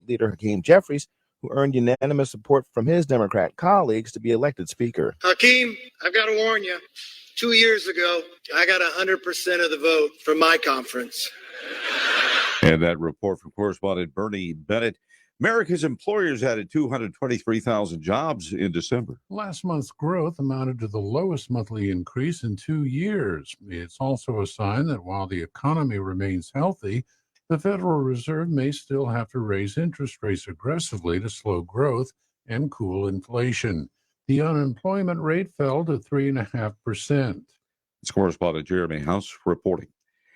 leader Hakeem Jeffries, who earned unanimous support from his Democrat colleagues to be elected Speaker. Hakeem, I've got to warn you. 2 years ago, I got 100% of the vote from my conference. And that report from correspondent Bernie Bennett. America's employers added 223,000 jobs in December. Last month's growth amounted to the lowest monthly increase in 2 years. It's also a sign that while the economy remains healthy, the Federal Reserve may still have to raise interest rates aggressively to slow growth and cool inflation. The unemployment rate fell to 3.5%. It's correspondent Jeremy House reporting.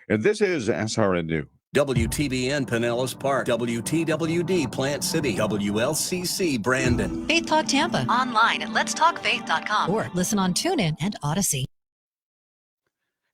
And this is SRN News. WTBN Pinellas Park, WTWD Plant City, WLCC Brandon. Faith Talk Tampa, online at letstalkfaith.com or listen on TuneIn and Odyssey.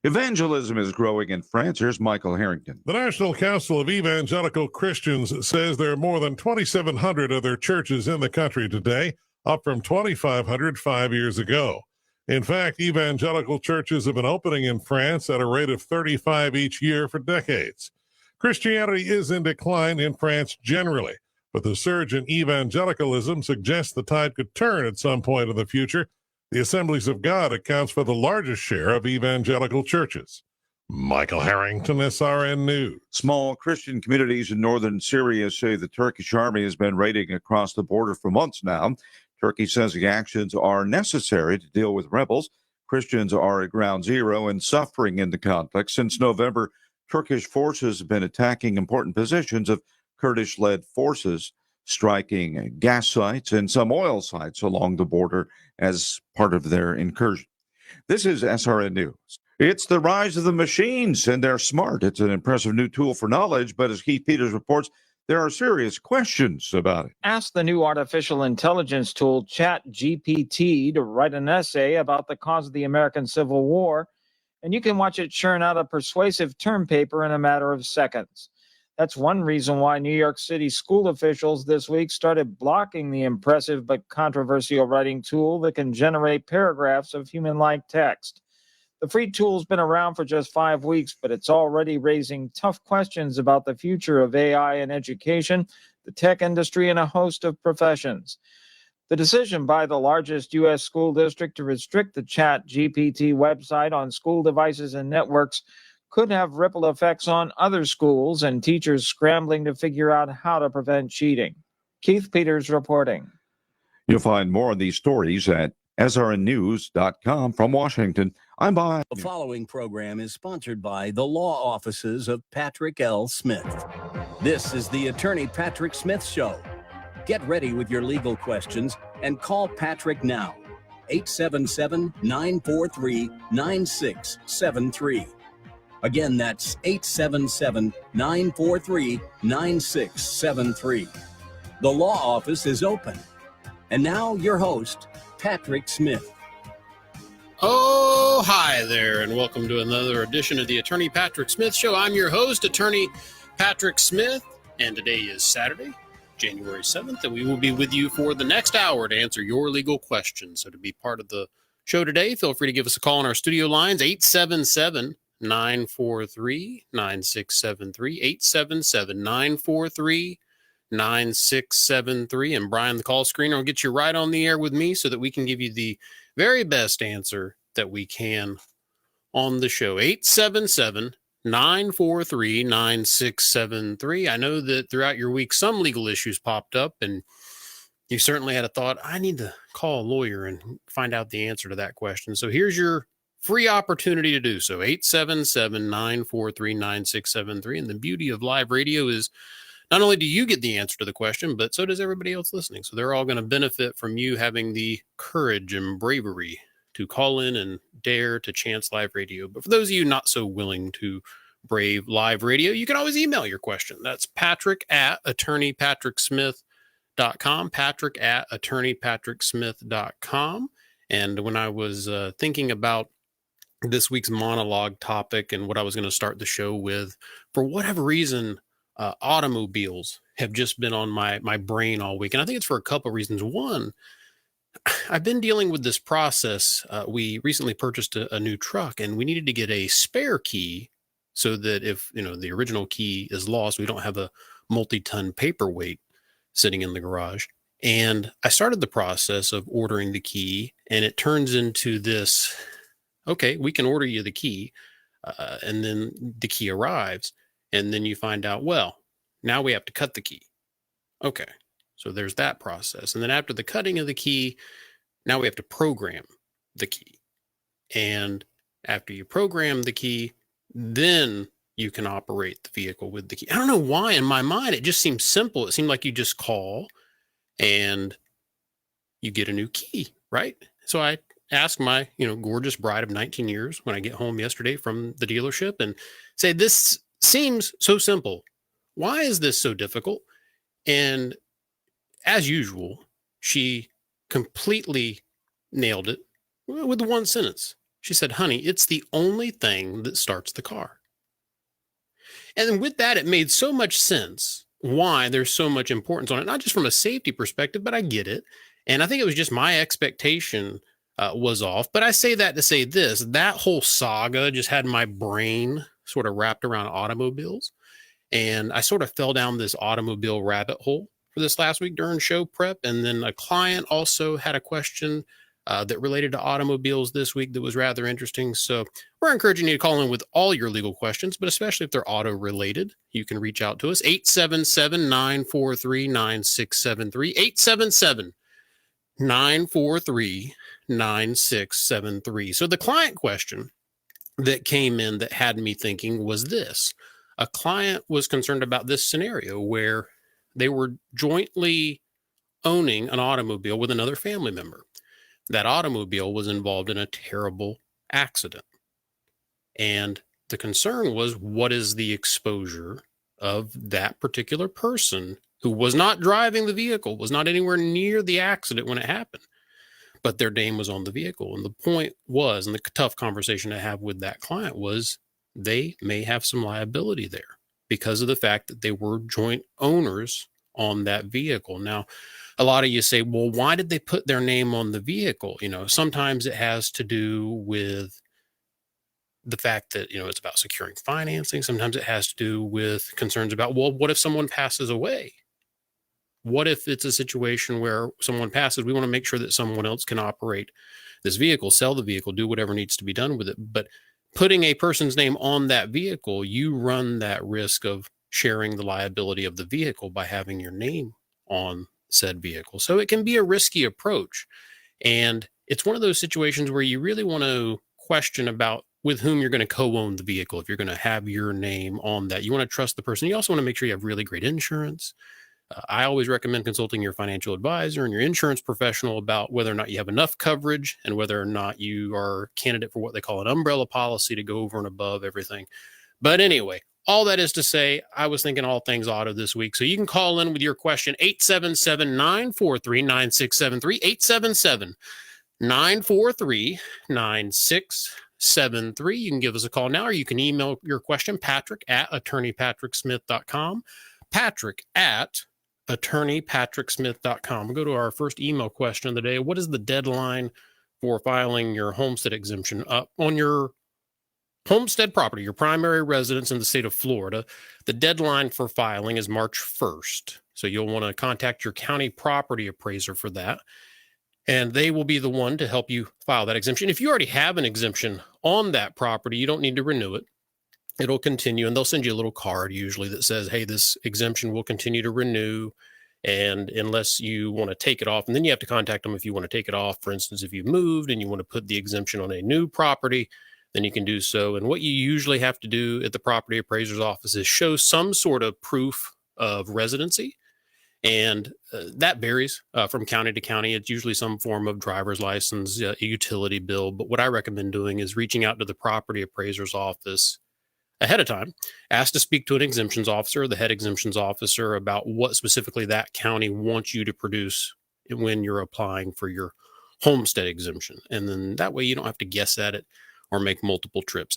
Evangelism is growing in France. Here's Michael Harrington. The National Council of Evangelical Christians says there are more than 2,700 other churches in the country today, up from 2,500 5 years ago. In fact, evangelical churches have been opening in France at a rate of 35 each year for decades. Christianity is in decline in France generally, but the surge in evangelicalism suggests the tide could turn at some point in the future. The Assemblies of God accounts for the largest share of evangelical churches. Michael Harrington, SRN News. Small Christian communities in northern Syria say the Turkish army has been raiding across the border for months now. Turkey says the actions are necessary to deal with rebels. Christians are at ground zero and suffering in the conflict. Since November, Turkish forces have been attacking important positions of Kurdish-led forces, striking gas sites and some oil sites along the border as part of their incursion. This is SRN News. It's the rise of the machines, and they're smart. It's an impressive new tool for knowledge, but as Keith Peters reports, there are serious questions about it. Ask the new artificial intelligence tool ChatGPT to write an essay about the cause of the American Civil War, and you can watch it churn out a persuasive term paper in a matter of seconds. That's one reason why New York City school officials this week started blocking the impressive but controversial writing tool that can generate paragraphs of human-like text. The free tool's been around for just 5 weeks, but it's already raising tough questions about the future of AI in education, the tech industry, and a host of professions. The decision by the largest U.S. school district to restrict the ChatGPT website on school devices and networks could have ripple effects on other schools and teachers scrambling to figure out how to prevent cheating. Keith Peters reporting. You'll find more on these stories at srnnews.com. From Washington, I'm Bob. The following program is sponsored by the law offices of Patrick L. Smith. This is the Attorney Patrick Smith Show. Get ready with your legal questions and call Patrick now. 877-943-9673. Again, that's 877-943-9673. The law office is open. And now your host, Patrick Smith. Oh, hi there, and welcome to another edition of the Attorney Patrick Smith Show. I'm your host, Attorney Patrick Smith, and today is Saturday, January 7th, and we will be with you for the next hour to answer your legal questions. So to be part of the show today, feel free to give us a call on our studio lines, 877-943-9673, 877-943-9673, and Brian, the call screener, will get you right on the air with me so that we can give you the very best answer that we can on the show. 877-943-9673. I know that throughout your week, some legal issues popped up, and you certainly had a thought, I need to call a lawyer and find out the answer to that question. So here's your free opportunity to do so, 877-943-9673. And the beauty of live radio is not only do you get the answer to the question, but so does everybody else listening. So they're all going to benefit from you having the courage and bravery to call in and dare to chance live radio. But for those of you not so willing to brave live radio, you can always email your question. That's patrick@attorneypatricksmith.com, patrick@attorneypatricksmith.com. And when I was thinking about this week's monologue topic and what I was going to start the show with, for whatever reason, automobiles have just been on my brain all week. And I think it's for a couple of reasons. One, I've been dealing with this process. We recently purchased a new truck, and we needed to get a spare key so that if the original key is lost, we don't have a multi-ton paperweight sitting in the garage. And I started the process of ordering the key, and it turns into this, okay, we can order you the key. And then the key arrives, and then you find out, well, now we have to cut the key. Okay. So there's that process. And then after the cutting of the key, now we have to program the key. And after you program the key, then you can operate the vehicle with the key. I don't know why in my mind, it just seems simple. It seemed like you just call and you get a new key, right? So I asked my, gorgeous bride of 19 years when I get home yesterday from the dealership and say, this seems so simple. Why is this so difficult? And as usual, she completely nailed it with the one sentence. She said, honey, it's the only thing that starts the car. And with that, it made so much sense why there's so much importance on it, not just from a safety perspective, but I get it. And I think it was just my expectation was off. But I say that to say this, that whole saga just had my brain sort of wrapped around automobiles. And I sort of fell down this automobile rabbit hole for this last week during show prep. And then a client also had a question that related to automobiles this week that was rather interesting. So we're encouraging you to call in with all your legal questions, but especially if they're auto related, you can reach out to us, 877-943-9673, 877-943-9673. So the client question that came in that had me thinking was this. A client was concerned about this scenario where they were jointly owning an automobile with another family member. That automobile was involved in a terrible accident. And the concern was, what is the exposure of that particular person who was not driving the vehicle, was not anywhere near the accident when it happened, but their name was on the vehicle. And the point was, and the tough conversation to have with that client was, they may have some liability there because of the fact that they were joint owners on that vehicle. Now, a lot of you say, well, why did they put their name on the vehicle? Sometimes it has to do with the fact that, it's about securing financing. Sometimes it has to do with concerns about, well, what if someone passes away? What if it's a situation where someone passes? We want to make sure that someone else can operate this vehicle, sell the vehicle, do whatever needs to be done with it. But putting a person's name on that vehicle, you run that risk of sharing the liability of the vehicle by having your name on said vehicle. So it can be a risky approach. And it's one of those situations where you really want to question about with whom you're going to co-own the vehicle. If you're going to have your name on that, you want to trust the person. You also want to make sure you have really great insurance. I always recommend consulting your financial advisor and your insurance professional about whether or not you have enough coverage and whether or not you are a candidate for what they call an umbrella policy to go over and above everything. But anyway, all that is to say, I was thinking all things auto this week. So you can call in with your question, 877-943-9673, 877-943-9673. You can give us a call now, or you can email your question, patrick@attorneypatricksmith.com, patrick@attorneypatricksmith.com. We'll go to our first email question of the day. What is the deadline for filing your homestead exemption on your homestead property, your primary residence in the state of Florida? The deadline for filing is March 1st. So you'll want to contact your county property appraiser for that. And they will be the one to help you file that exemption. If you already have an exemption on that property, you don't need to renew it. It'll continue, and they'll send you a little card usually that says, hey, this exemption will continue to renew. And unless you want to take it off, and then you have to contact them if you want to take it off. For instance, if you've moved and you want to put the exemption on a new property, then you can do so. And what you usually have to do at the property appraiser's office is show some sort of proof of residency. And that varies from county to county. It's usually some form of driver's license, a utility bill. But what I recommend doing is reaching out to the property appraiser's office ahead of time, ask to speak to an exemptions officer, the head exemptions officer, about what specifically that county wants you to produce when you're applying for your homestead exemption. And then that way you don't have to guess at it or make multiple trips.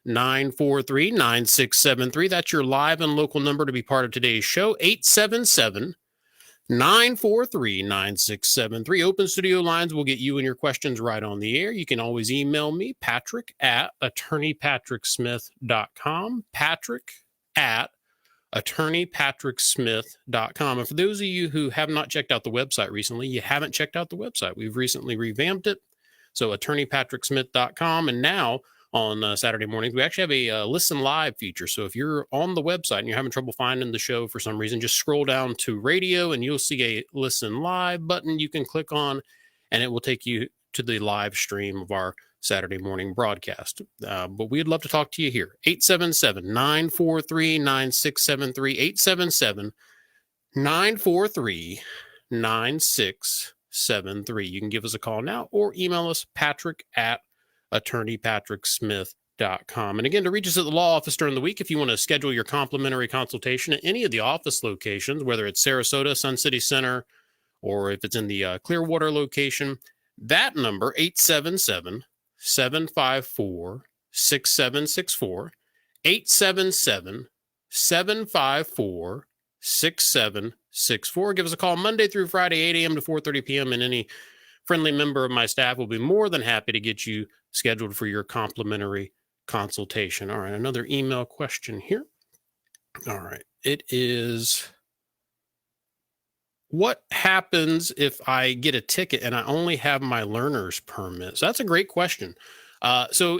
877-943-9673. That's your live and local number to be part of today's show. 877-943-9673. Open studio lines will get you and your questions right on the air. You can always email me, Patrick@attorneypatricksmith.com, Patrick@ attorneypatricksmith.com. And for those of you who have not checked out the website recently, you haven't checked out the website. We've recently revamped it. So attorneypatricksmith.com. And now on Saturday mornings, we actually have a listen live feature. So if you're on the website and you're having trouble finding the show for some reason, just scroll down to radio and you'll see a listen live button you can click on, and it will take you to the live stream of our Saturday morning broadcast. But we'd love to talk to you here. 877-943-9673, 877-943-9673. You can give us a call now or email us, patrick@attorneypatricksmith.com. And again, to reach us at the law office during the week, if you want to schedule your complimentary consultation at any of the office locations, whether it's Sarasota, Sun City Center, or if it's in the Clearwater location, that number, 877-754-6764, 877-754-6764. Give us a call Monday through Friday, 8 a.m. to 4:30 p.m., and any friendly member of my staff will be more than happy to get you scheduled for your complimentary consultation. All right, another email question here. All right, it is, what happens if I get a ticket and I only have my learner's permit? So that's a great question. So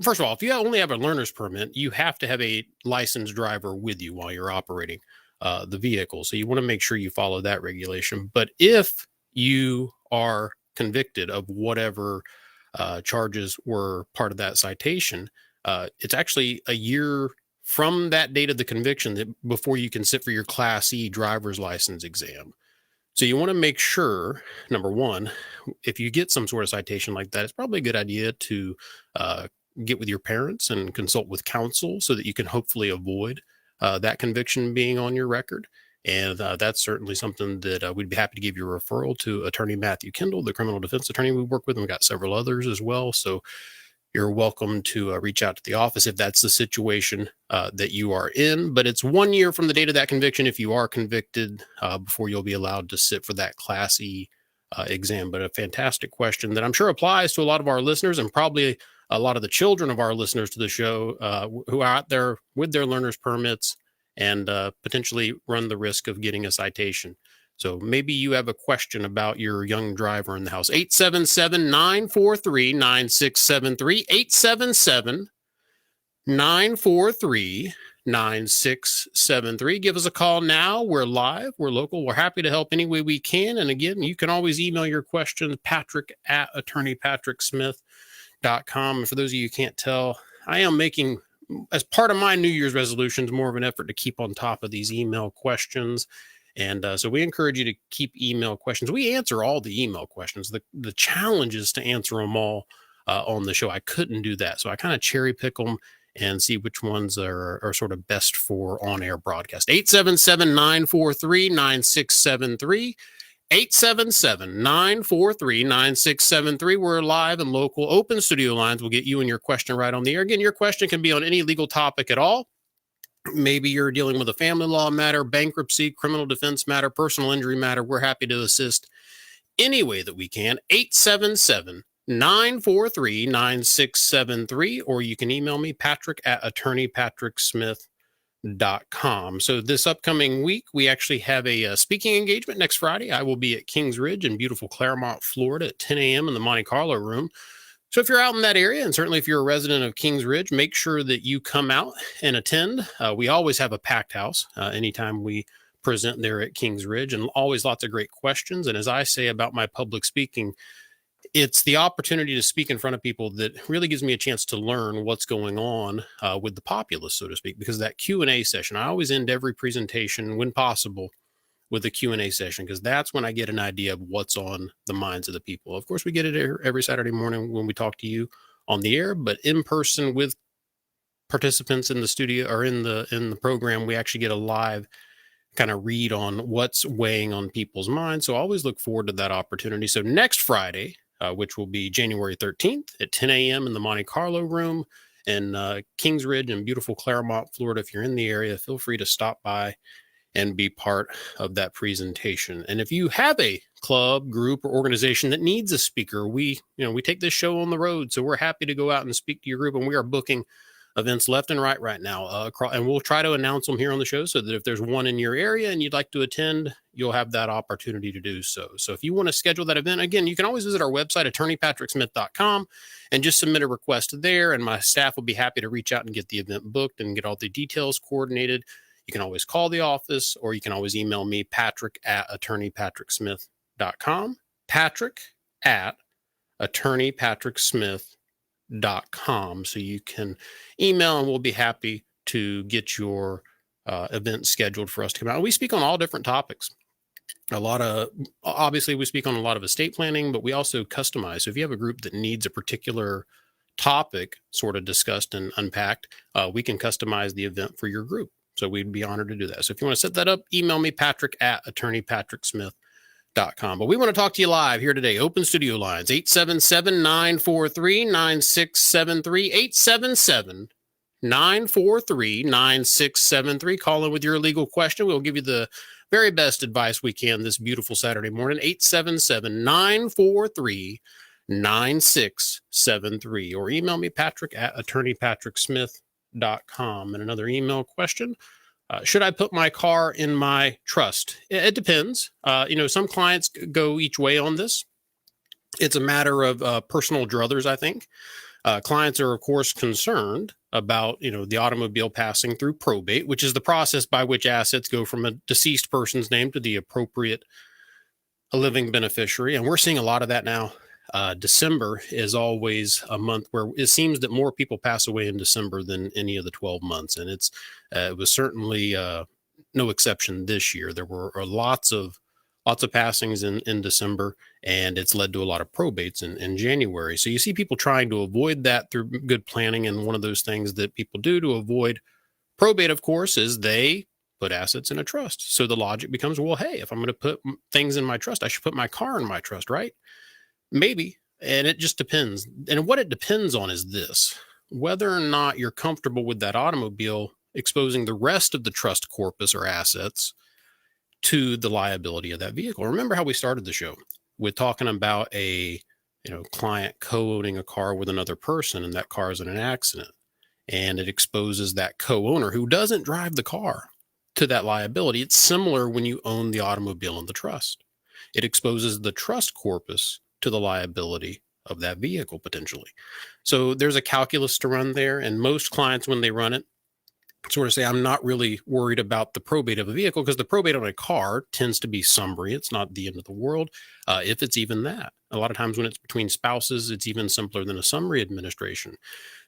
first of all, if you only have a learner's permit, you have to have a licensed driver with you while you're operating the vehicle. So you want to make sure you follow that regulation. But if you are convicted of whatever charges were part of that citation, it's actually a year from that date of the conviction before you can sit for your Class E driver's license exam. So you want to make sure, number one, if you get some sort of citation like that, it's probably a good idea to get with your parents and consult with counsel so that you can hopefully avoid that conviction being on your record. And that's certainly something that we'd be happy to give you a referral to Attorney Matthew Kendall, the criminal defense attorney we work with. And we've got several others as well. So you're welcome to reach out to the office if that's the situation that you are in. But it's 1 year from the date of that conviction if you are convicted before you'll be allowed to sit for that Class E exam. But a fantastic question that I'm sure applies to a lot of our listeners and probably a lot of the children of our listeners to the show who are out there with their learner's permits and potentially run the risk of getting a citation. So maybe you have a question about your young driver in the house. 877-943-9673, 877-943-9673. Give us a call now. We're live. We're local. We're happy to help any way we can. And again, you can always email your questions, patrick@attorneypatricksmith.com. And for those of you who can't tell, I am making, as part of my New Year's resolutions, more of an effort to keep on top of these email questions. And so we encourage you to keep email questions. We answer all the email questions. The challenge is to answer them all on the show. I couldn't do that. So I kind of cherry pick them and see which ones are sort of best for on-air broadcast. 877-943-9673. 877-943-9673. We're live and local. Open studio lines will get you and your question right on the air. Again, your question can be on any legal topic at all. Maybe you're dealing with a family law matter, bankruptcy, criminal defense matter, personal injury matter. We're happy to assist any way that we can. 877-943-9673, or you can email me, patrick@attorneypatricksmith.com. So this upcoming week, we actually have a speaking engagement next Friday. I will be at Kings Ridge in beautiful Claremont, Florida at 10 a.m. in the Monte Carlo room. So if you're out in that area, and certainly if you're a resident of Kings Ridge, make sure that you come out and attend. We always have a packed house anytime we present there at Kings Ridge, and always lots of great questions. And as I say about my public speaking, it's the opportunity to speak in front of people that really gives me a chance to learn what's going on with the populace, so to speak, because that Q&A session, I always end every presentation when possible with a Q&A session, because that's when I get an idea of what's on the minds of the people. Of course, we get it every Saturday morning when we talk to you on the air, but in person with participants in the studio or in the program, we actually get a live kind of read on what's weighing on people's minds. So I always look forward to that opportunity. So next Friday, which will be January 13th at 10 a.m. in the Monte Carlo room in Kings Ridge in beautiful Claremont, Florida. If you're in the area, feel free to stop by and be part of that presentation. And if you have a club, group, or organization that needs a speaker, we take this show on the road. So we're happy to go out and speak to your group. And we are booking events left and right now. And we'll try to announce them here on the show so that if there's one in your area and you'd like to attend, you'll have that opportunity to do so. So if you want to schedule that event, again, you can always visit our website, attorneypatricksmith.com, and just submit a request there. And my staff will be happy to reach out and get the event booked and get all the details coordinated. You can always call the office, or you can always email me, patrick@attorneypatricksmith.com, patrick@attorneypatricksmith.com. So you can email and we'll be happy to get your event scheduled for us to come out. We speak on all different topics. Obviously we speak on a lot of estate planning, but we also customize. So if you have a group that needs a particular topic sort of discussed and unpacked, we can customize the event for your group. So we'd be honored to do that. So if you want to set that up, email me, patrick@attorneypatricksmith.com. But we want to talk to you live here today. Open studio lines, 877-943-9673, 877-943-9673. Call in with your legal question. We'll give you the very best advice we can this beautiful Saturday morning, 877-943-9673. Or email me, patrick@attorneypatricksmith.com. And another email question. Should I put my car in my trust? It depends. Some clients go each way on this. It's a matter of personal druthers, I think. Clients are, of course, concerned about, the automobile passing through probate, which is the process by which assets go from a deceased person's name to the appropriate living beneficiary. And we're seeing a lot of that now. December is always a month where it seems that more people pass away in December than any of the 12 months. And it was certainly no exception this year. There were lots of passings in December, and it's led to a lot of probates in January. So you see people trying to avoid that through good planning. And one of those things that people do to avoid probate, of course, is they put assets in a trust. So the logic becomes, well, hey, if I'm going to put things in my trust, I should put my car in my trust, right? Maybe. And it just depends. And what it depends on is this: whether or not you're comfortable with that automobile exposing the rest of the trust corpus or assets to the liability of that vehicle. Remember how we started the show with talking about a client co-owning a car with another person, and that car is in an accident, and it exposes that co-owner who doesn't drive the car to that liability. It's similar when you own the automobile in the trust. It exposes the trust corpus to the liability of that vehicle potentially. So there's a calculus to run there, and most clients, when they run it, sort of say, I'm not really worried about the probate of a vehicle, because the probate on a car tends to be summary. It's not the end of the world, if it's even that. A lot of times when it's between spouses, it's even simpler than a summary administration.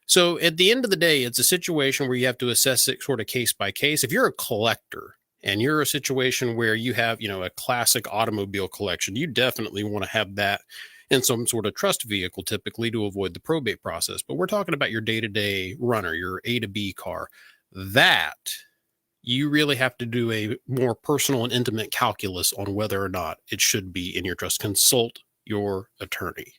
So at the end of the day, it's a situation where you have to assess it sort of case by case. If you're a collector and you're a situation where you have, a classic automobile collection, you definitely want to have that in some sort of trust vehicle, typically, to avoid the probate process. But we're talking about your day-to-day runner, your A to B car. That you really have to do a more personal and intimate calculus on whether or not it should be in your trust. Consult your attorney.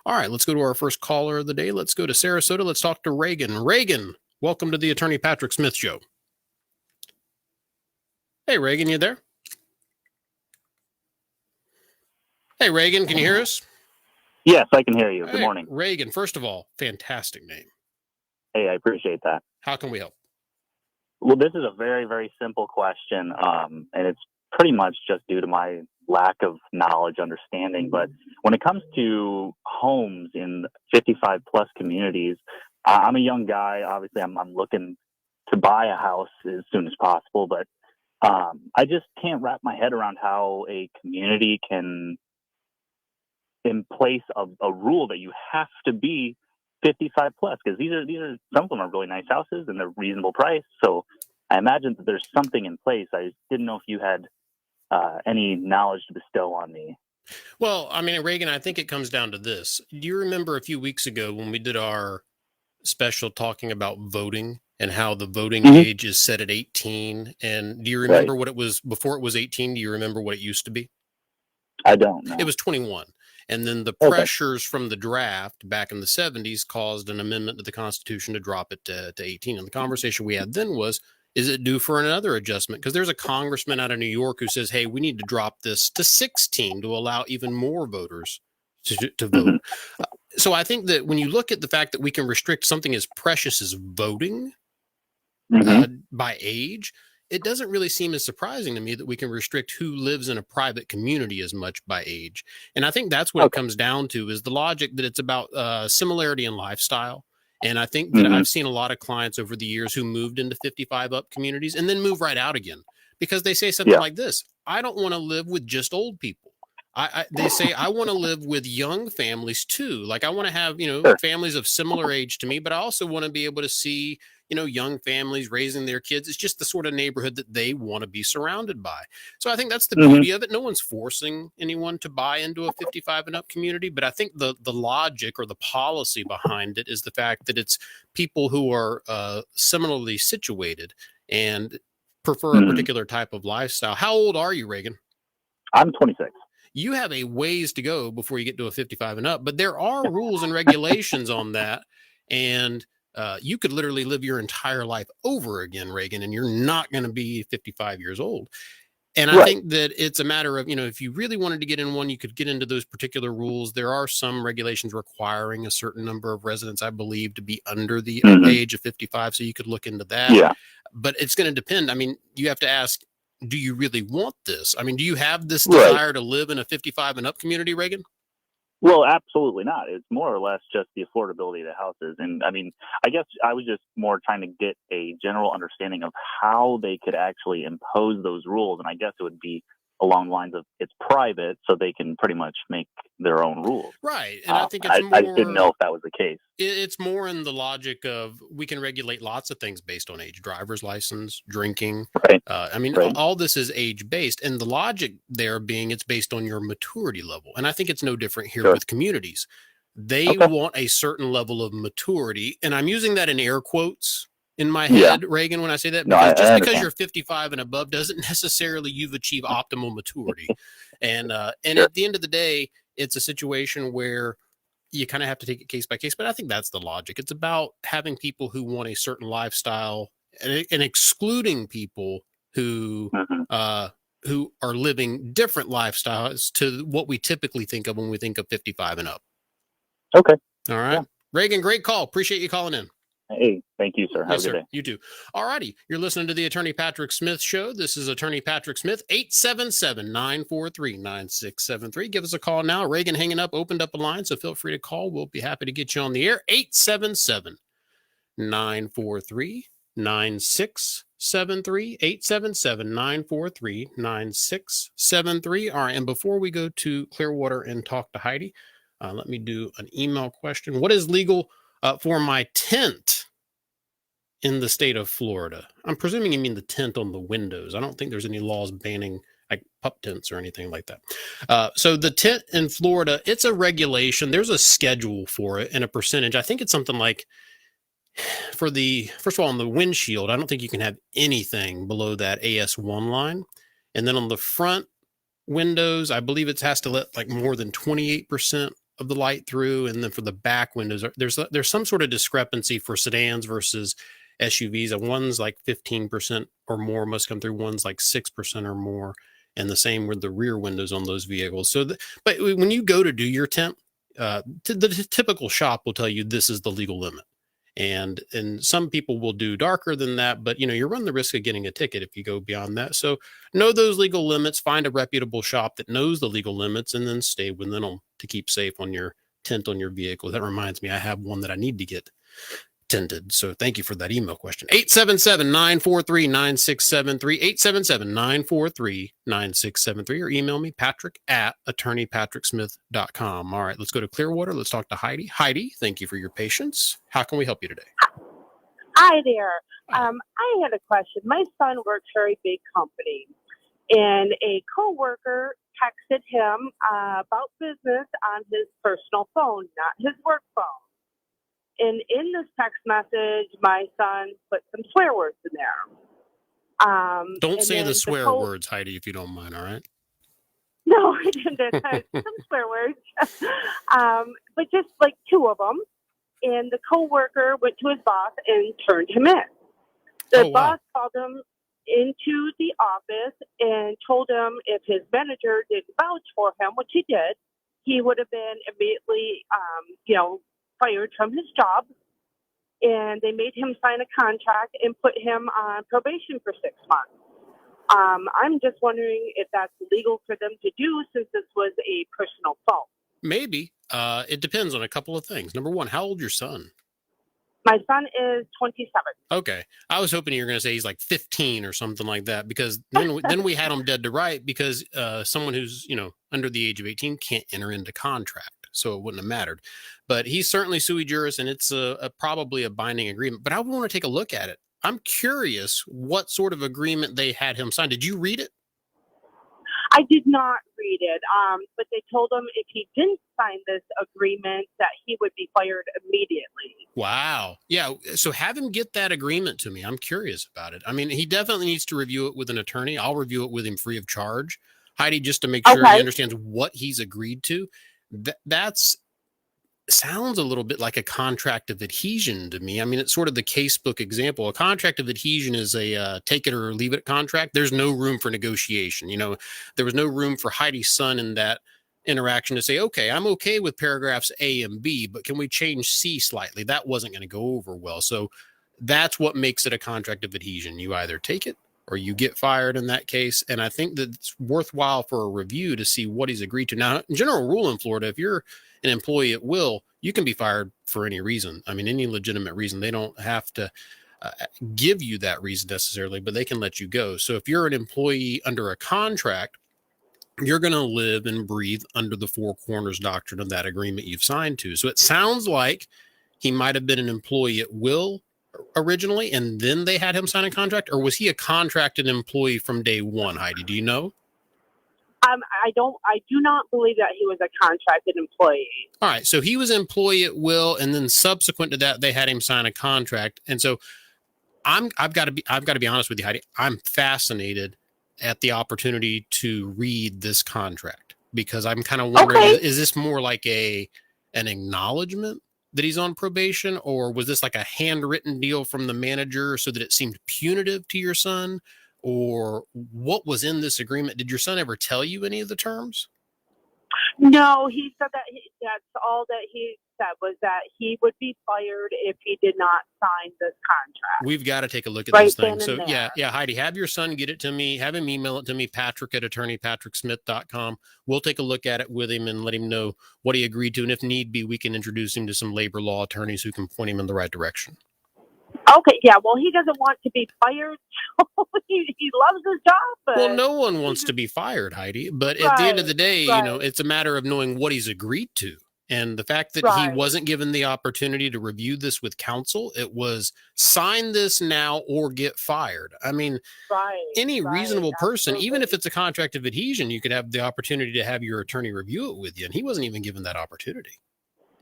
All right, let's go to our first caller of the day. Let's go to Sarasota. Let's talk to Reagan. Reagan, welcome to the Attorney Patrick Smith Show. Hey, Reagan, you there? Hey, Reagan, can you hear us? Yes, I can hear you. Good Hey, morning. Reagan, first of all, fantastic name. Hey, I appreciate that. How can we help? Well, this is a very, very simple question, and it's pretty much just due to my lack of knowledge, understanding. But when it comes to homes in 55 plus communities, I'm a young guy. Obviously, I'm looking to buy a house as soon as possible, but I just can't wrap my head around how a community can, in place of a rule that you have to be 55 plus, because these are some of them are really nice houses and they're reasonable price. So I imagine that there's something in place. I just didn't know if you had any knowledge to bestow on me. Well, I mean, Reagan, I think it comes down to this. Do you remember a few weeks ago when we did our special talking about voting and how the voting age is set at 18? And do you remember what it was before it was 18? Do you remember what it used to be? I don't know. It was 21. And then the pressures from the draft back in the 70s caused an amendment to the Constitution to drop it to 18. And the conversation we had then was, is it due for another adjustment? Because there's a congressman out of New York who says, hey, we need to drop this to 16 to allow even more voters to vote. So I think that when you look at the fact that we can restrict something as precious as voting by age, it doesn't really seem as surprising to me that we can restrict who lives in a private community as much by age. And I think that's what it comes down to, is the logic that it's about similarity in lifestyle. And I think that I've seen a lot of clients over the years who moved into 55 up communities and then move right out again because they say something like this: I don't want to live with just old people. They say, I want to live with young families too. Like, I want to have, families of similar age to me, but I also want to be able to see, young families raising their kids. It's just the sort of neighborhood that they want to be surrounded by. So I think that's the beauty of it. No one's forcing anyone to buy into a 55 and up community, but I think the logic or the policy behind it is the fact that it's people who are similarly situated and prefer a particular type of lifestyle. How old are you, Reagan? I'm 26. You have a ways to go before you get to a 55 and up, but there are rules and regulations on that. And you could literally live your entire life over again, Reagan, and you're not going to be 55 years old. And I think that it's a matter of, if you really wanted to get in one, you could get into those particular rules. There are some regulations requiring a certain number of residents, I believe, to be under the age of 55. So you could look into that. Yeah. But it's going to depend. I mean, you have to ask, do you really want this? I mean, do you have this desire to live in a 55 and up community, Reagan? Well, absolutely not. It's more or less just the affordability of the houses. And I mean, I guess I was just more trying to get a general understanding of how they could actually impose those rules. And I guess it would be along the lines of it's private, so they can pretty much make their own rules. Right. And I think it's more, I didn't know if that was the case. It's more in the logic of we can regulate lots of things based on age, driver's license, drinking. Right. All this is age based, and the logic there being it's based on your maturity level. And I think it's no different here with communities. They want a certain level of maturity. And I'm using that in air quotes in my head, Reagan, when I say that, because because you're 55 and above doesn't necessarily you've achieved optimal maturity. And at the end of the day, it's a situation where you kind of have to take it case by case. But I think that's the logic. It's about having people who want a certain lifestyle and excluding people who are living different lifestyles to what we typically think of when we think of 55 and up. Okay. All right. Yeah. Reagan, great call. Appreciate you calling in. Hey, thank you, sir. Have a good day. You too. All righty. You're listening to the Attorney Patrick Smith Show. This is Attorney Patrick Smith, 877-943-9673. Give us a call now. Reagan hanging up, opened up a line, so feel free to call. We'll be happy to get you on the air. 877-943-9673. 877-943-9673. All right. And before we go to Clearwater and talk to Heidi, let me do an email question. What is legal for my tent in the state of Florida? I'm presuming you mean the tent on the windows. I don't think there's any laws banning like pup tents or anything like that. So the tent in Florida, it's a regulation. There's a schedule for it and a percentage. I think it's something like first of all, on the windshield, I don't think you can have anything below that AS1 line. And then on the front windows, I believe it has to let like more than 28% of the light through. And then for the back windows, there's some sort of discrepancy for sedans versus SUVs. And one's like 15% or more must come through. One's like 6% or more. And the same with the rear windows on those vehicles. But when you go to do your tent, the typical shop will tell you this is the legal limit. And some people will do darker than that, but you run the risk of getting a ticket if you go beyond that. So know those legal limits, find a reputable shop that knows the legal limits, and then stay within them to keep safe on your tent on your vehicle. That reminds me, I have one that I need to get tinted. So thank you for that email question. 877-943-9673, 877-943-9673, or email me, patrick@attorneypatricksmith.com. All right, let's go to Clearwater. Let's talk to Heidi. Heidi, thank you for your patience. How can we help you today? Hi there. I had a question. My son works for a big company, and a coworker texted him about business on his personal phone, not his work phone. And in this text message, my son put some swear words in there. Don't say the swear words, Heidi, if you don't mind, all right? No, I didn't. Some swear words. But just like two of them. And the coworker went to his boss and turned him in. The boss called him into the office and told him if his manager didn't vouch for him, which he did, he would have been immediately, fired from his job. And they made him sign a contract and put him on probation for 6 months. I'm just wondering if that's legal for them to do since this was a personal fault. Maybe. It depends on a couple of things. Number one, how old your son? My son is 27. Okay. I was hoping you were going to say he's like 15 or something like that, because then we had him dead to right, because someone who's, under the age of 18 can't enter into contract. So it wouldn't have mattered. But he's certainly sui juris, and it's probably a binding agreement. But I want to take a look at it. I'm curious what sort of agreement they had him sign. Did you read it? I did not read it, but they told him if he didn't sign this agreement that he would be fired immediately. Wow. Yeah. So have him get that agreement to me. I'm curious about it. I mean, he definitely needs to review it with an attorney. I'll review it with him free of charge, Heidi, just to make sure he understands what he's agreed to. That's sounds a little bit like a contract of adhesion to me. I mean, it's sort of the casebook example. A contract of adhesion is a take it or leave it contract. There's no room for negotiation. There was no room for Heidi's son in that interaction to say, okay, I'm okay with paragraphs A and B, but can we change C slightly? That wasn't going to go over well. So that's what makes it a contract of adhesion. You either take it or you get fired in that case. And I think that it's worthwhile for a review to see what he's agreed to. Now, general rule in Florida, if you're an employee at will, you can be fired for any reason. I mean, any legitimate reason. They don't have to give you that reason necessarily, but they can let you go. So if you're an employee under a contract, you're going to live and breathe under the four corners doctrine of that agreement you've signed to. So it sounds like he might have been an employee at will originally, and then they had him sign a contract, or was he a contracted employee from day one, Heidi? Do you know? I do not believe that he was a contracted employee. All right. So he was an employee at will, and then subsequent to that, they had him sign a contract. And so I've got to be honest with you, Heidi. I'm fascinated at the opportunity to read this contract, because I'm kind of wondering, is this more like an acknowledgement that he's on probation, or was this like a handwritten deal from the manager so that it seemed punitive to your son? Or what was in this agreement? Did your son ever tell you any of the terms? No, he said that that's all that he said was that he would be fired if he did not sign this contract. We've got to take a look at those things. So yeah, Heidi, have your son get it to me. Have him email it to me, patrick@attorneypatricksmith.com. We'll take a look at it with him and let him know what he agreed to. And if need be, we can introduce him to some labor law attorneys who can point him in the right direction. Okay, yeah, well, he doesn't want to be fired. He loves his job. But well, no one wants to be fired, Heidi. But at the end of the day, it's a matter of knowing what he's agreed to. And the fact that he wasn't given the opportunity to review this with counsel, it was sign this now or get fired. I mean, any reasonable person, even if it's a contract of adhesion, you could have the opportunity to have your attorney review it with you. And he wasn't even given that opportunity.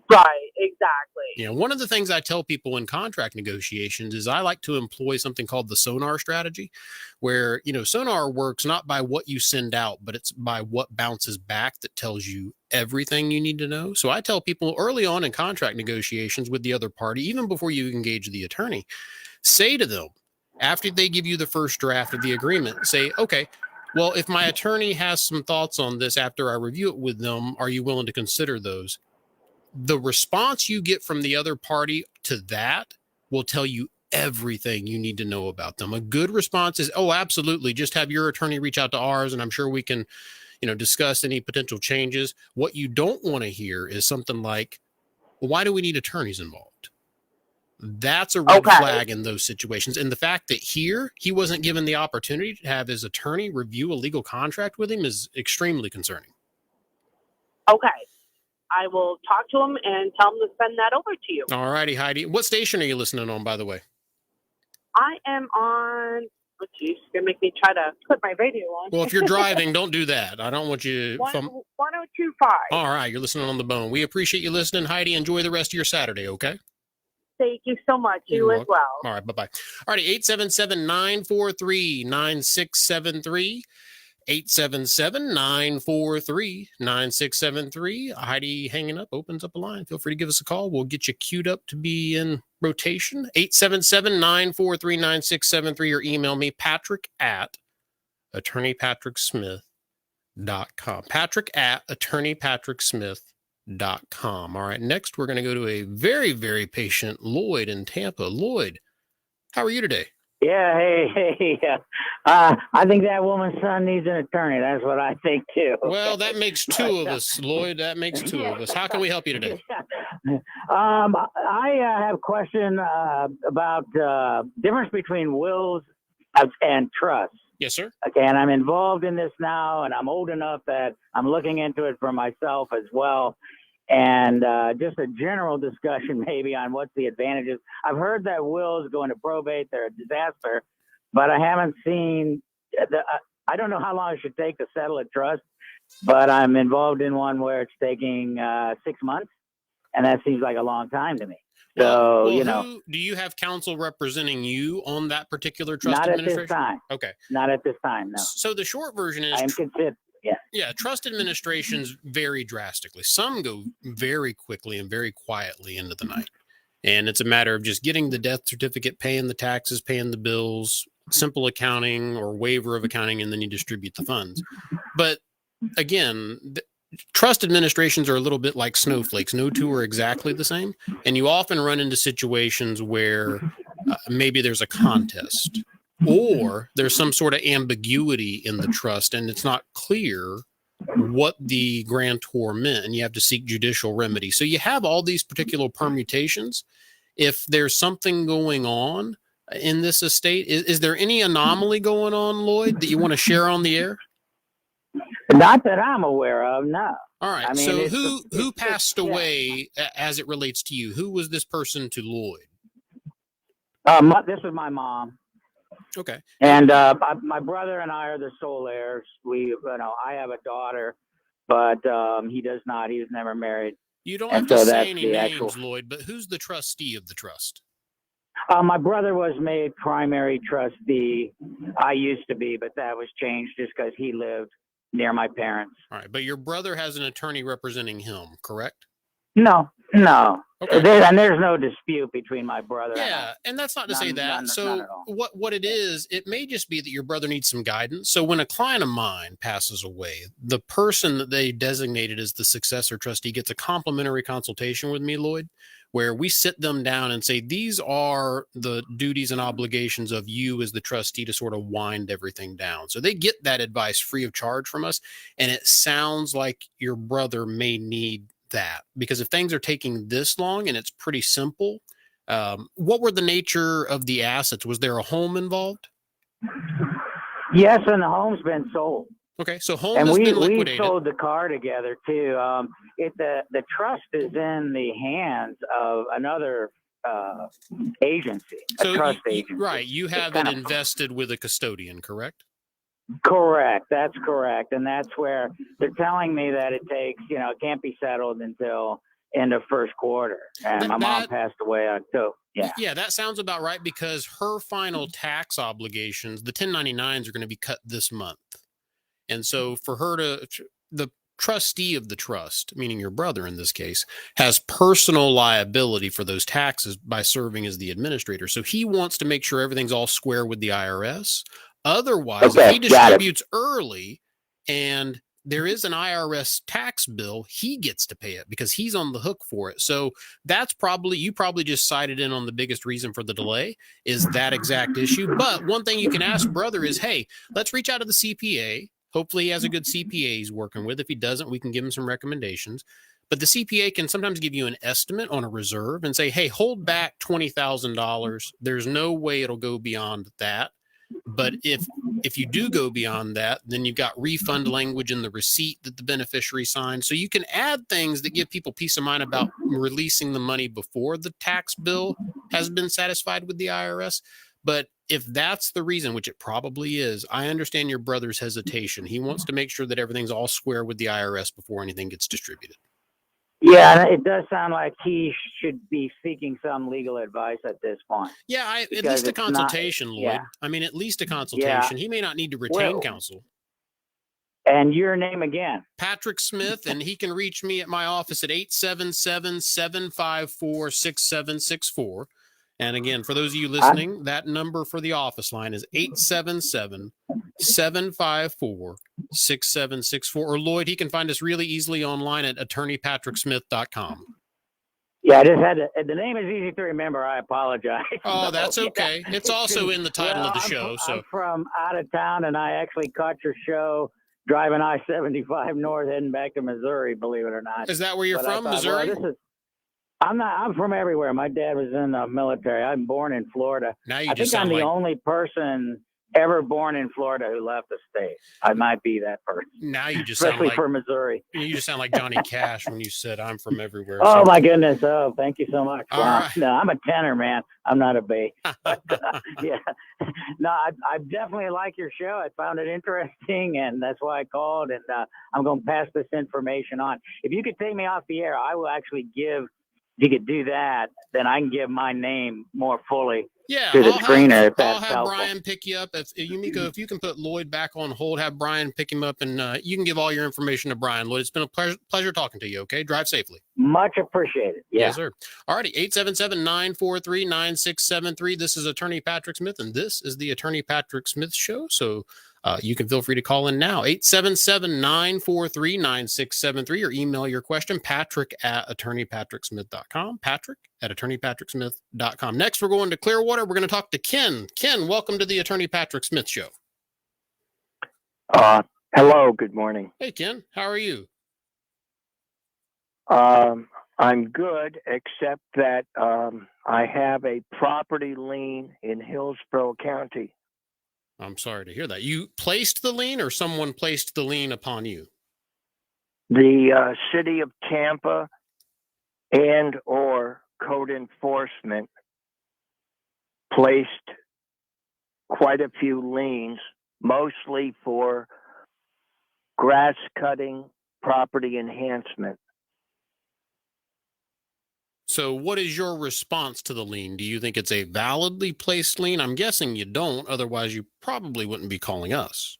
Right, exactly. One of the things I tell people in contract negotiations is I like to employ something called the SONAR strategy, where, SONAR works not by what you send out, but it's by what bounces back that tells you everything you need to know. So I tell people early on in contract negotiations with the other party, even before you engage the attorney, say to them, after they give you the first draft of the agreement, say, okay, well, if my attorney has some thoughts on this after I review it with them, are you willing to consider those? The response you get from the other party to that will tell you everything you need to know about them. A good response is, oh, absolutely. Just have your attorney reach out to ours, and I'm sure we can, discuss any potential changes. What you don't want to hear is something like, well, why do we need attorneys involved? That's a red flag in those situations. And the fact that here he wasn't given the opportunity to have his attorney review a legal contract with him is extremely concerning. Okay. I will talk to him and tell him to send that over to you. All righty, Heidi. What station are you listening on, by the way? I am on, oh geez, you're going to make me try to put my radio on. Well, if you're driving, don't do that. I don't want you... 1025. All right, you're listening on the bone. We appreciate you listening, Heidi. Enjoy the rest of your Saturday, okay? Thank you so much. You as well. All right, bye-bye. All righty, 877-943-9673. 877-943-9673. Heidi hanging up opens up a line. Feel free to give us a call. We'll get you queued up to be in rotation. 877-943-9673 or email me, Patrick@attorneypatricksmith.com. Patrick at attorneypatricksmith.com. All right. Next, we're going to go to a very, very patient Lloyd in Tampa. Lloyd, how are you today? Yeah, hey. I think that woman's son needs an attorney. That's what I think too. Well, that makes two of us, Lloyd. That makes two of us. How can we help you today? I have a question about difference between wills and trusts. Yes, sir. Okay, and I'm involved in this now, and I'm old enough that I'm looking into it for myself as well. And just a general discussion maybe on what's the advantages. I've heard that wills go into probate, they're a disaster, but I haven't seen, I don't know how long it should take to settle a trust, but I'm involved in one where it's taking 6 months, and that seems like a long time to me. So, well, do you have counsel representing you on that particular trust not administration? at this time. Okay. Not at this time, no. So the short version is I am considered. Yeah, trust administrations vary drastically. Some go very quickly and very quietly into the night. And it's a matter of just getting the death certificate, paying the taxes, paying the bills, simple accounting or waiver of accounting, and then you distribute the funds. But again, trust administrations are a little bit like snowflakes. No two are exactly the same. And you often run into situations where maybe there's a contest, or there's some sort of ambiguity in the trust and it's not clear what the grantor meant, and you have to seek judicial remedy. So you have all these particular permutations. If there's something going on in this estate, is there any anomaly going on, Lloyd, that you want to share on the air? Not that I'm aware of, no. All right. I mean, so who passed away as it relates to you? Who was this person to Lloyd? This was my mom. Okay. And my brother and I are the sole heirs. I have a daughter, but he does not. He was never married. You don't have to say any names, Lloyd, but who's the trustee of the trust? My brother was made primary trustee. I used to be, but that was changed just because he lived near my parents. All right. But your brother has an attorney representing him, correct? No. Okay. And there's no dispute between my brother and that's not to say that. So what it is, it may just be that your brother needs some guidance. So when a client of mine passes away, the person that they designated as the successor trustee gets a complimentary consultation with me, Lloyd, where we sit them down and say, these are the duties and obligations of you as the trustee to sort of wind everything down. So they get that advice free of charge from us. And it sounds like your brother may need that, because if things are taking this long and it's pretty simple, what were the nature of the assets? Was there a home involved? Yes, and the home's been sold. Okay, so home has been liquidated. We sold the car together too. The trust is in the hands of another agency, a trust agency. Right, you have it invested with a custodian, correct? Correct. That's correct. And that's where they're telling me that it takes, it can't be settled until end of first quarter. And my mom passed away on October. Yeah, that sounds about right, because her final tax obligations, the 1099s, are going to be cut this month. And so for her the trustee of the trust, meaning your brother in this case, has personal liability for those taxes by serving as the administrator. So he wants to make sure everything's all square with the IRS. Otherwise, if he distributes early and there is an IRS tax bill, he gets to pay it because he's on the hook for it. So that's you probably just cited in on the biggest reason for the delay is that exact issue. But one thing you can ask brother is, hey, let's reach out to the CPA. Hopefully he has a good CPA he's working with. If he doesn't, we can give him some recommendations. But the CPA can sometimes give you an estimate on a reserve and say, hey, hold back $20,000. There's no way it'll go beyond that. But if you do go beyond that, then you've got refund language in the receipt that the beneficiary signed. So you can add things that give people peace of mind about releasing the money before the tax bill has been satisfied with the IRS. But if that's the reason, which it probably is, I understand your brother's hesitation. He wants to make sure that everything's all square with the IRS before anything gets distributed. Yeah, it does sound like he should be seeking some legal advice at this point. Yeah, at least a consultation, Lloyd. Yeah. I mean, at least a consultation. Yeah. He may not need to retain counsel. And your name again? Patrick Smith, and he can reach me at my office at 877-754-6764. And again, for those of you listening, that number for the office line is 877 877-943-9764. Or Lloyd, he can find us really easily online at attorneypatricksmith.com. Yeah, I just had the name is easy to remember. I apologize. Oh, that's okay. Yeah. It's also in the title Well, of the show. I'm from out of town, and I actually caught your show driving I-75 north, heading back to Missouri. Believe it or not. Is that where you're But I from, thought, Missouri? well, I'm from everywhere. My dad was in the military. I'm born in Florida. Now you I just think I'm sound the like only person ever born in Florida who left the state. I might be that person. now you just sound Especially like for Missouri. you just sound like Johnny Cash when you said I'm from everywhere. Oh So- my goodness! Oh, thank you so much. All Wow. right. No, I'm a tenor, man. I'm not a bass. But, yeah, no, I definitely like your show. I found it interesting, and that's why I called. And I'm going to pass this information on. If you could take me off the air, I will actually give. If you could do that, then I can give my name more fully Yeah, to the I'll screener. If I'll that's have helpful. Brian pick you up. If Yumiko, if you can put Lloyd back on hold, have Brian pick him up, and you can give all your information to Brian. Lloyd, it's been a pleasure talking to you. Okay, drive safely. Much appreciated. Yeah. Yes, sir. All righty, 877-943-9673. This is Attorney Patrick Smith, and this is the Attorney Patrick Smith Show. So you can feel free to call in now, 877-943-9673, or email your question, patrick@attorneypatricksmith.com, patrick@attorneypatricksmith.com. Next, we're going to Clearwater. We're going to talk to Ken. Ken, welcome to the Attorney Patrick Smith Show. Hello, good morning. Hey, Ken, how are you? I'm good, except that I have a property lien in Hillsborough County. I'm sorry to hear that. You placed the lien, or someone placed the lien upon you? The city of Tampa and or code enforcement placed quite a few liens, mostly for grass cutting, property enhancement. So what is your response to the lien? Do you think it's a validly placed lien? I'm guessing you don't. Otherwise, you probably wouldn't be calling us.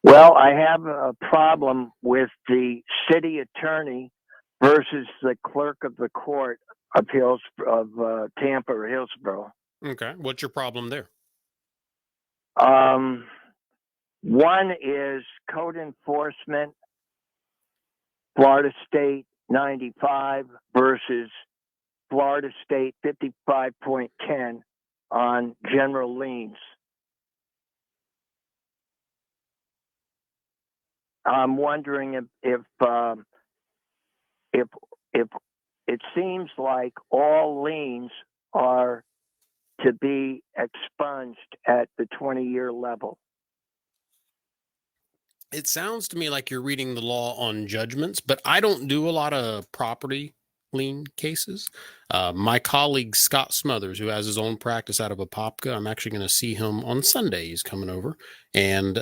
Well, I have a problem with the city attorney versus the clerk of the court of Tampa or Hillsborough. Okay. What's your problem there? One is code enforcement, Florida State 95 versus Florida State 55.10 on general liens. I'm wondering if it seems like all liens are to be expunged at the 20-year level. It sounds to me like you're reading the law on judgments, but I don't do a lot of property lien cases. My colleague Scott Smothers, who has his own practice out of Apopka, I'm actually going to see him on Sunday. He's coming over, and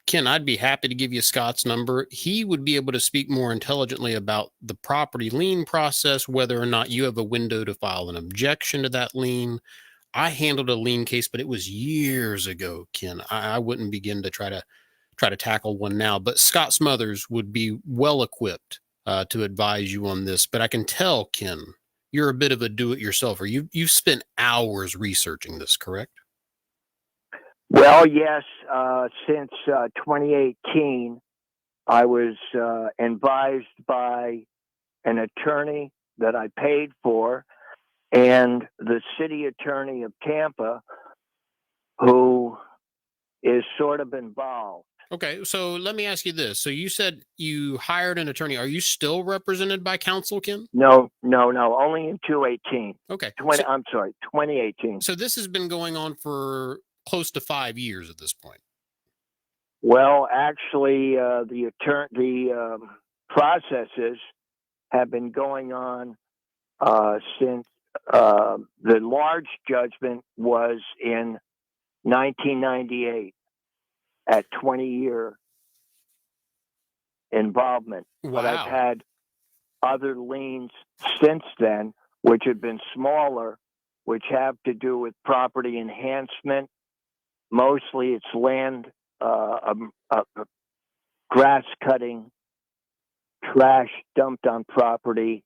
Ken, I'd be happy to give you Scott's number. He would be able to speak more intelligently about the property lien process, whether or not you have a window to file an objection to that lien. I handled a lien case, but it was years ago, Ken. I wouldn't begin to try to tackle one now, but Scott Smothers would be well equipped to advise you on this. But I can tell, Ken, you're a bit of a do-it-yourselfer. You've spent hours researching this, correct? Well, yes. Since 2018, I was advised by an attorney that I paid for, and the city attorney of Tampa, who is sort of involved. Okay, so let me ask you this. So you said you hired an attorney. Are you still represented by counsel, Ken? No, only in 2018. Okay. 2018. So this has been going on for close to 5 years at this point. Well, actually, the processes have been going on since the large judgment was in 1998 at 20-year involvement. Wow. But I've had other liens since then, which have been smaller, which have to do with property enhancement. Mostly it's land, grass cutting, trash dumped on property,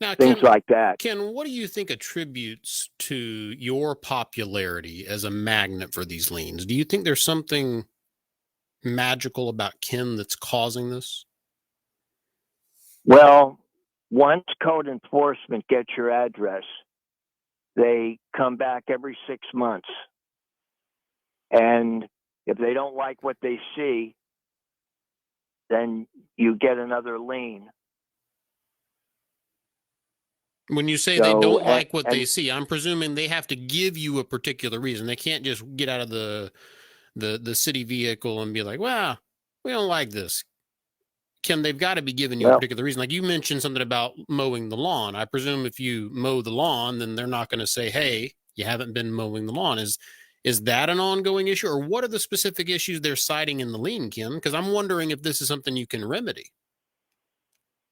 Now, things Ken, like that. Ken, what do you think attributes to your popularity as a magnet for these liens? Do you think there's something magical about Ken that's causing this? Well, once code enforcement gets your address, they come back every 6 months. And if they don't like what they see, then you get another lien. When you say they don't like what they see, I'm presuming they have to give you a particular reason. They can't just get out of the city vehicle and be like, well, we don't like this. Ken, they've got to be giving you a particular reason. Like you mentioned something about mowing the lawn. I presume if you mow the lawn, then they're not going to say, hey, you haven't been mowing the lawn. Is that an ongoing issue, or what are the specific issues they're citing in the lien, Ken? Because I'm wondering if this is something you can remedy.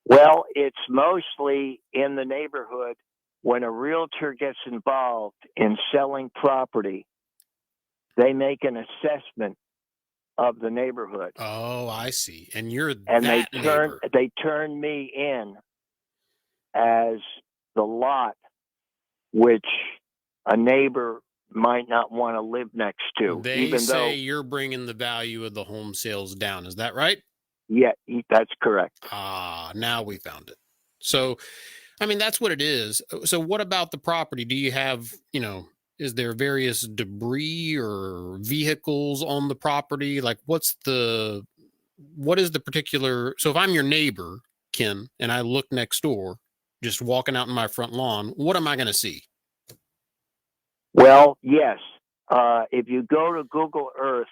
Well, it's mostly in the neighborhood when a realtor gets involved in selling property, they make an assessment of the neighborhood. Oh, I see. And you're and that they turn me in as the lot which a neighbor might not want to live next to. They even say though, you're bringing the value of the home sales down. Is that right? Yeah, that's correct. Ah, now we found it. So, I mean, that's what it is. So what about the property? Do you have, is there various debris or vehicles on the property? Like what is the particular, so if I'm your neighbor, Ken, and I look next door, just walking out in my front lawn, what am I going to see? Well, yes. If you go to Google Earth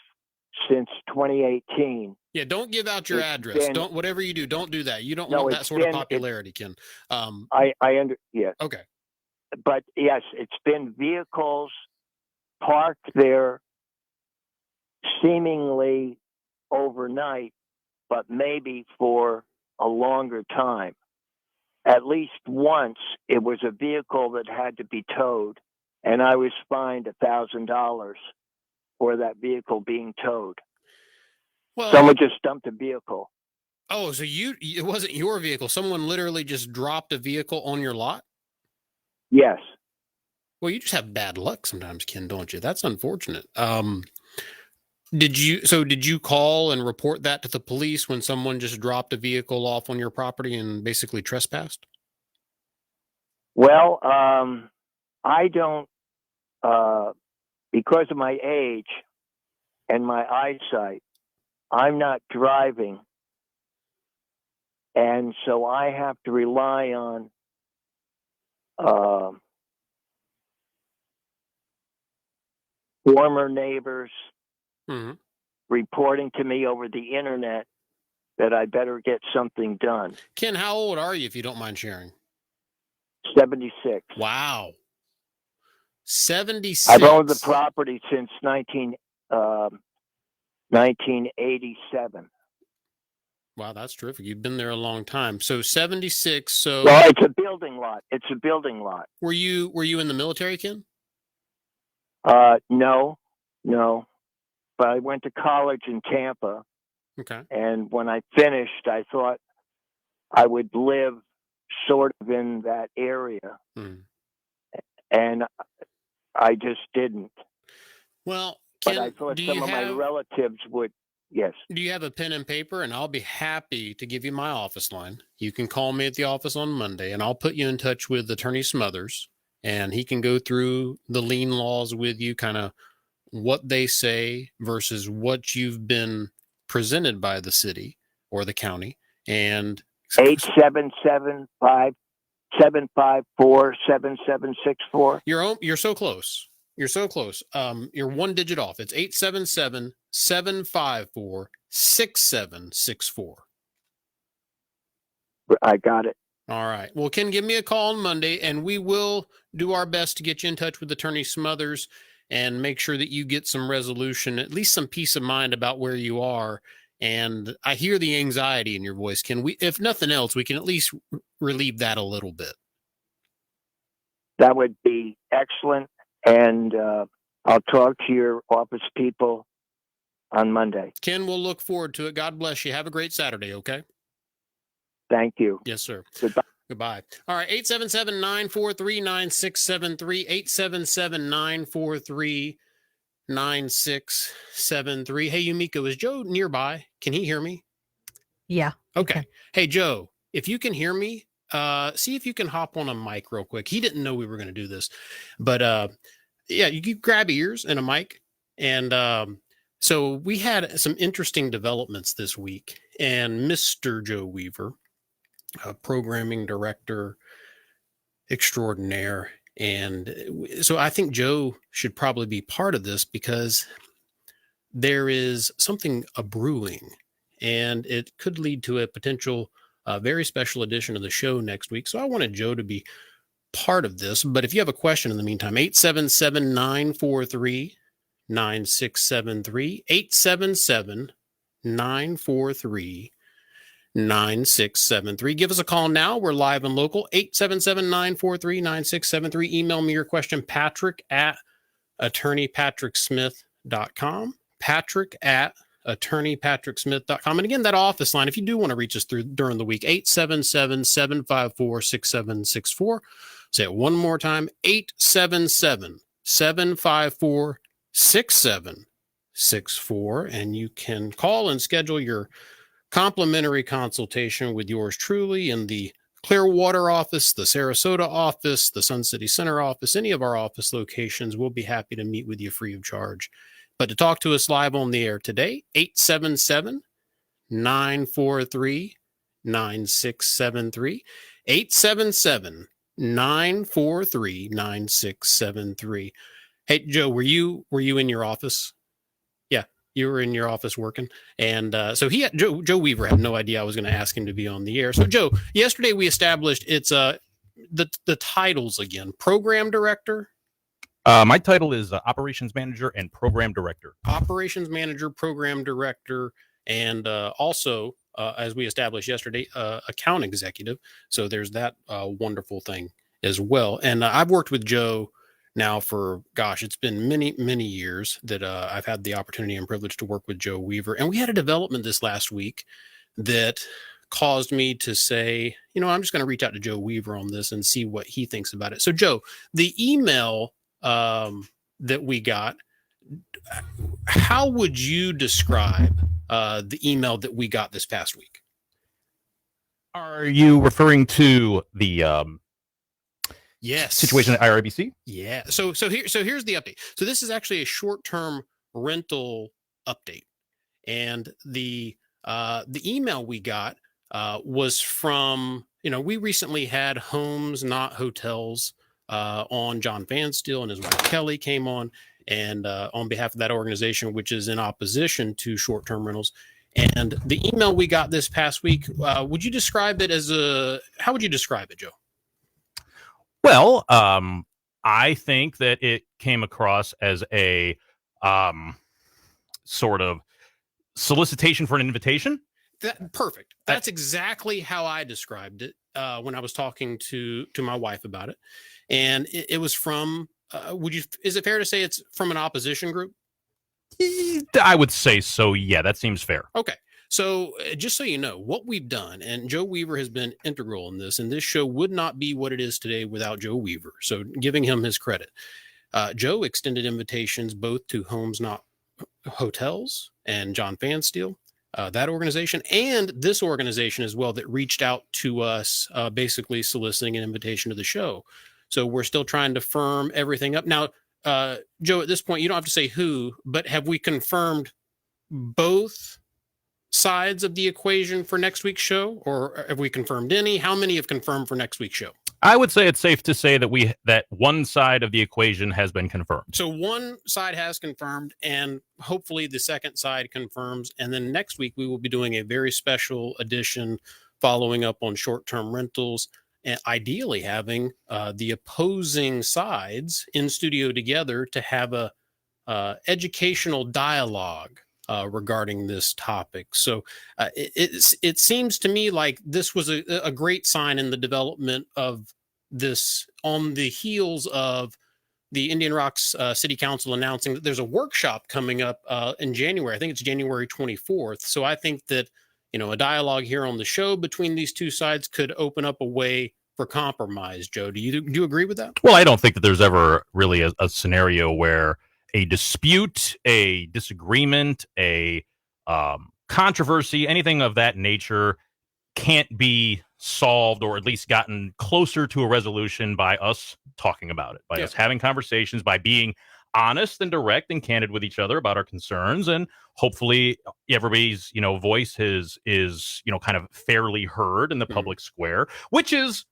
since 2018. Yeah, don't give out your address. Don't, whatever you do, don't do that. You don't want that sort of popularity, Ken. Yes. Okay. But yes, it's been vehicles parked there seemingly overnight, but maybe for a longer time. At least once it was a vehicle that had to be towed, and I was fined $1,000 for that vehicle being towed. Well, someone just dumped a vehicle. Oh, so it wasn't your vehicle. Someone literally just dropped a vehicle on your lot? Yes. Well, you just have bad luck sometimes, Ken, don't you? That's unfortunate. Did you call and report that to the police when someone just dropped a vehicle off on your property and basically trespassed? Well, I don't, because of my age and my eyesight, I'm not driving. And so I have to rely on former neighbors reporting to me over the internet that I better get something done. Ken, how old are you, if you don't mind sharing? 76. Wow. 76. I've owned the property since 1987. Wow, that's terrific. You've been there a long time. So 76. So well, it's a building lot. It's a building lot. Were you in the military, Ken? No. But I went to college in Tampa. Okay. And when I finished, I thought I would live sort of in that area. And I just didn't. Well, Ken, but I thought some of my relatives would. Yes. Do you have a pen and paper? And I'll be happy to give you my office line. You can call me at the office on Monday, and I'll put you in touch with Attorney Smothers, and he can go through the lien laws with you, kind of what they say versus what you've been presented by the city or the county. And 877-754-7764. You're so close. You're so close. You're one digit off. It's 877-754-6764. I got it. All right. Well, Ken, give me a call on Monday, and we will do our best to get you in touch with Attorney Smothers and make sure that you get some resolution, at least some peace of mind about where you are. And I hear the anxiety in your voice. Can we, if nothing else, we can at least relieve that a little bit. That would be excellent. And I'll talk to your office people on Monday. Ken, we'll look forward to it. God bless you. Have a great Saturday, okay? Thank you. Yes, sir. Goodbye. Goodbye. All right, 877-943-9673, 877-943-9673. Hey, Yumiko, is Joe nearby? Can he hear me? Yeah. Okay. Hey, Joe, if you can hear me, see if you can hop on a mic real quick. He didn't know we were going to do this, but yeah, you can grab ears and a mic. And so we had some interesting developments this week, and Mr. Joe Weaver, programming director extraordinaire. And so I think Joe should probably be part of this because there is something brewing, and it could lead to a potential very special edition of the show next week. So I wanted Joe to be part of this. But if you have a question in the meantime, 877-943-9673, 877-943-9673. Give us a call now. We're live and local. 877-943-9673. Email me your question, patrick@attorneypatricksmith.com. patrick@attorneypatricksmith.com. And again, that office line, if you do want to reach us through during the week, 877-754-6764. Say it one more time, 877-754-6764. And you can call and schedule your complimentary consultation with yours truly in the Clearwater office, the Sarasota office, the Sun City Center office, any of our office locations. We'll be happy to meet with you free of charge. But to talk to us live on the air today, 877-943-9673, 877-943-9673. Hey, Joe, were you in your office? Yeah, you were in your office working. And so Joe Weaver had no idea I was going to ask him to be on the air. So, Joe, yesterday we established it's the titles again. Program director. My title is Operations Manager and Program Director. Operations Manager, Program Director, and also, as we established yesterday, Account Executive. So there's that wonderful thing as well. And I've worked with Joe now for, gosh, it's been many, many years that I've had the opportunity and privilege to work with Joe Weaver. And we had a development this last week that caused me to say, I'm just going to reach out to Joe Weaver on this and see what he thinks about it. So, Joe, the email that we got, how would you describe the email that we got this past week? Are you referring to the yes situation at IRBC? Yeah. So here's the update. So this is actually a short-term rental update, and the email we got was from, we recently had Homes Not Hotels on. John Van Steel and his wife Kelly came on, and on behalf of that organization, which is in opposition to short-term rentals. And the email we got this past week, would you describe it as how would you describe it, Joe? Well, I think that it came across as a sort of solicitation for an invitation. Perfect. That's exactly how I described it when I was talking to my wife about it. And it was from, is it fair to say it's from an opposition group? I would say so. Yeah, that seems fair. Okay. So just so you know, what we've done, and Joe Weaver has been integral in this, and this show would not be what it is today without Joe Weaver. So giving him his credit. Joe extended invitations both to Homes Not Hotels and John Van Steel, that organization, and this organization as well that reached out to us, basically soliciting an invitation to the show. So we're still trying to firm everything up. Now, Joe, at this point, you don't have to say who, but have we confirmed both sides of the equation for next week's show, or have we confirmed any? How many have confirmed for next week's show? I would say it's safe to say that that one side of the equation has been confirmed. So one side has confirmed, and hopefully the second side confirms. And then next week we will be doing a very special edition following up on short-term rentals, and ideally having the opposing sides in studio together to have a educational dialogue regarding this topic. So it seems to me like this was a great sign in the development of this on the heels of the Indian Rocks City Council announcing that there's a workshop coming up in January. I think it's January 24th. So I think that a dialogue here on the show between these two sides could open up a way for compromise. Joe, do you agree with that? Well, I don't think that there's ever really a scenario where a dispute, a disagreement, a controversy, anything of that nature can't be solved or at least gotten closer to a resolution by us talking about it, by us having conversations, by being honest and direct and candid with each other about our concerns, and hopefully everybody's voice is kind of fairly heard in the public square, which is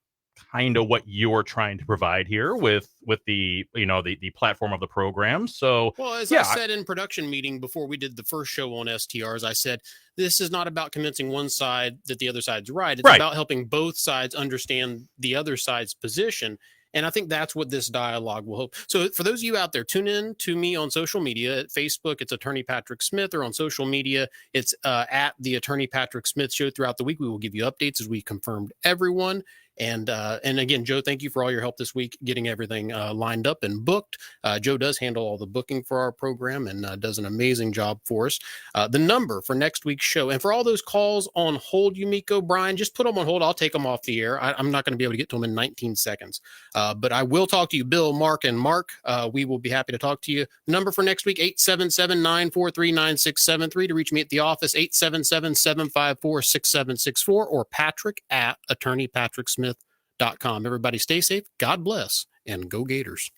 kind of what you're trying to provide here with the the platform of the program. So I said in production meeting before we did the first show on STRs, I said this is not about convincing one side that the other side's right. It's about helping both sides understand the other side's position. And I think that's what this dialogue will hope. So for those of you out there, tune in to me on social media. At Facebook, it's Attorney Patrick Smith, or on social media, it's at the Attorney Patrick Smith Show. Throughout the week, we will give you updates as we confirmed everyone. And again, Joe, thank you for all your help this week, getting everything lined up and booked. Joe does handle all the booking for our program and does an amazing job for us. The number for next week's show, and for all those calls on hold, Yumiko, Brian, just put them on hold. I'll take them off the air. I'm not going to be able to get to them in 19 seconds. But I will talk to you, Bill, Mark, and Mark. We will be happy to talk to you. Number for next week, 877-943-9673. To reach me at the office, 877-754-6764, or Patrick at attorneypatricksmith.com. Everybody stay safe, God bless, and go Gators.